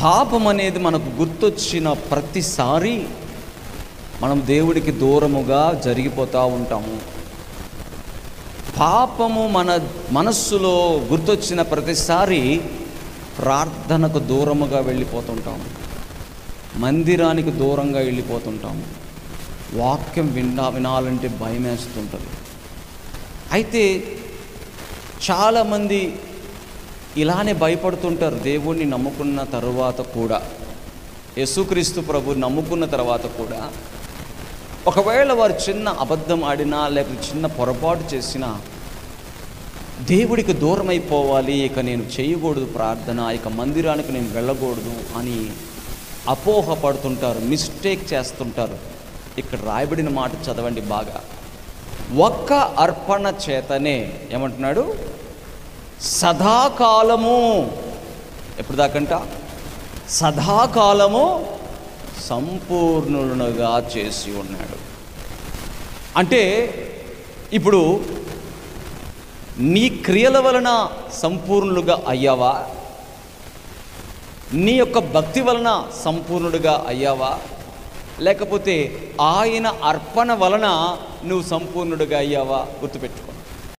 పాపం అనేది మనకు గుర్తొచ్చిన ప్రతిసారి మనం దేవుడికి దూరముగా జరిగిపోతూ ఉంటాము. పాపము మన మనస్సులో గుర్తొచ్చిన ప్రతిసారి ప్రార్థనకు దూరముగా వెళ్ళిపోతుంటాము, మందిరానికి దూరంగా వెళ్ళిపోతుంటాము, వాక్యం వినాలంటే భయం వేస్తుంటుంది. అయితే చాలామంది ఇలానే భయపడుతుంటారు. దేవుణ్ణి నమ్ముకున్న తరువాత కూడా, యేసుక్రీస్తు ప్రభు నమ్ముకున్న తర్వాత కూడా ఒకవేళ వారు చిన్న అబద్ధం ఆడినా లేకపోతే చిన్న పొరపాటు చేసినా దేవుడికి దూరం అయిపోవాలి, ఇక నేను చేయకూడదు ప్రార్థన, ఇక మందిరానికి నేను వెళ్ళకూడదు అని అపోహపడుతుంటారు, మిస్టేక్ చేస్తుంటారు. ఇక్కడ రాయబడిన మాట చదవండి బాగా. ఒక్క అర్పణ చేతనే ఏమంటున్నాడు? సదాకాలము, ఎప్పుడు దాకంట? సదాకాలము సంపూర్ణులుగా చేసి ఉన్నాడు. అంటే ఇప్పుడు నీ క్రియల వలన సంపూర్ణులుగా అయ్యావా? నీ యొక్క భక్తి వలన సంపూర్ణుడిగా అయ్యావా? లేకపోతే ఆయన అర్పణ వలన నువ్వు సంపూర్ణుడిగా అయ్యావా? గుర్తుపెట్టుకో.